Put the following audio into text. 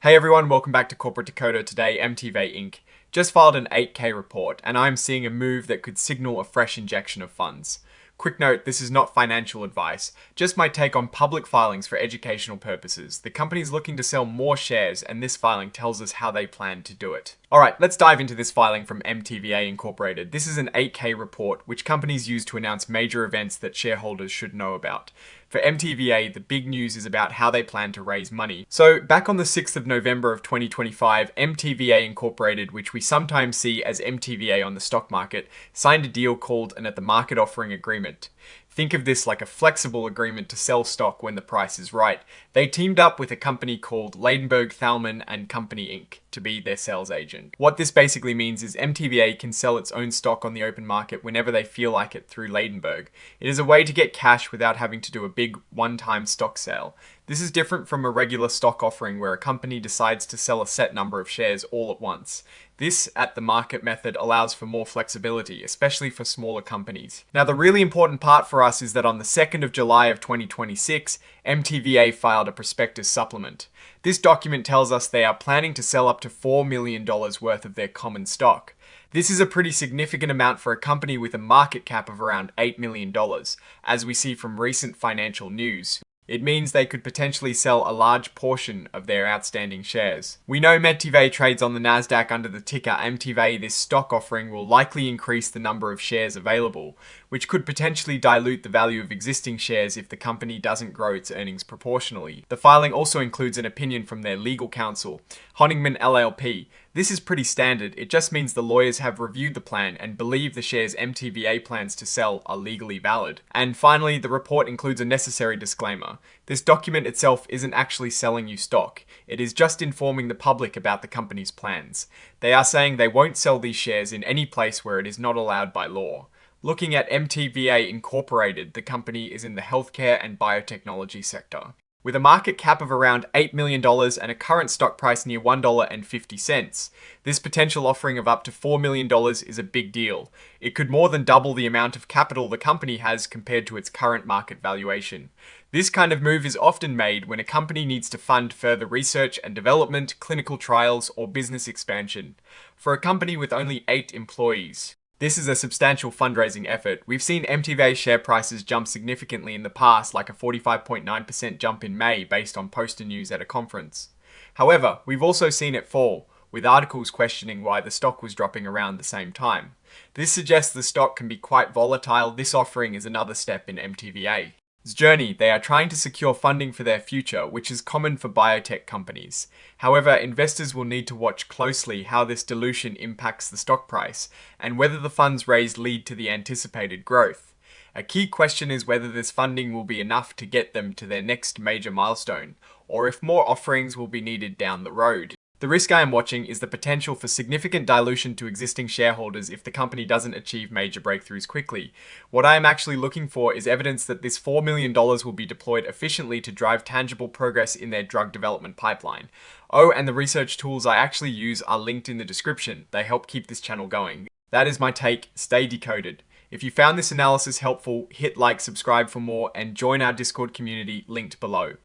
Hey everyone, welcome back to Corporate Decoder. Today, MTVA Inc. just filed an 8K report, and I'm seeing a move that could signal a fresh injection of funds. Quick note, this is not financial advice, just my take on public filings for educational purposes. The company is looking to sell more shares, and this filing tells us how they plan to do it. Alright, let's dive into this filing from MTVA Incorporated. This is an 8K report, which companies use to announce major events that shareholders should know about. For MTVA, the big news is about how they plan to raise money. So, back on the 6th of November of 2025, MTVA Incorporated, which we sometimes see as MTVA on the stock market, signed a deal called an at-the-market offering agreement. Think of this like a flexible agreement to sell stock when the price is right. They teamed up with a company called Ladenburg Thalmann and Company Inc. to be their sales agent. What this basically means is MTVA can sell its own stock on the open market whenever they feel like it through Ladenburg. It is a way to get cash without having to do a big one-time stock sale. This is different from a regular stock offering where a company decides to sell a set number of shares all at once. This at-the-market method allows for more flexibility, especially for smaller companies. Now, the really important part for us is that on the 2nd of July of 2026, MTVA filed a prospectus supplement. This document tells us they are planning to sell up to $4 million worth of their common stock. This is a pretty significant amount for a company with a market cap of around $8 million, as we see from recent financial news. It means they could potentially sell a large portion of their outstanding shares. We know M.T.V.A trades on the Nasdaq under the ticker M.T.V.A. This stock offering will likely increase the number of shares available, which could potentially dilute the value of existing shares if the company doesn't grow its earnings proportionally. The filing also includes an opinion from their legal counsel, Honigman LLP. This is pretty standard. It just means the lawyers have reviewed the plan and believe the shares MTVA plans to sell are legally valid. And finally, the report includes a necessary disclaimer. This document itself isn't actually selling you stock. It is just informing the public about the company's plans. They are saying they won't sell these shares in any place where it is not allowed by law. Looking at MTVA Incorporated, the company is in the healthcare and biotechnology sector. With a market cap of around $8 million and a current stock price near $1.50, this potential offering of up to $4 million is a big deal. It could more than double the amount of capital the company has compared to its current market valuation. This kind of move is often made when a company needs to fund further research and development, clinical trials, or business expansion. For a company with only 8 employees, this is a substantial fundraising effort. We've seen MTVA share prices jump significantly in the past, like a 45.9% jump in May based on poster news at a conference. However, we've also seen it fall, with articles questioning why the stock was dropping around the same time. This suggests the stock can be quite volatile. This offering is another step in MTVA's journey. They are trying to secure funding for their future, which is common for biotech companies. However, investors will need to watch closely how this dilution impacts the stock price and whether the funds raised lead to the anticipated growth. A key question is whether this funding will be enough to get them to their next major milestone, or if more offerings will be needed down the road. The risk I am watching is the potential for significant dilution to existing shareholders if the company doesn't achieve major breakthroughs quickly. What I am actually looking for is evidence that this $4 million will be deployed efficiently to drive tangible progress in their drug development pipeline. Oh, and the research tools I actually use are linked in the description. They help keep this channel going. That is my take. Stay decoded. If you found this analysis helpful, hit like, subscribe for more, and join our Discord community linked below.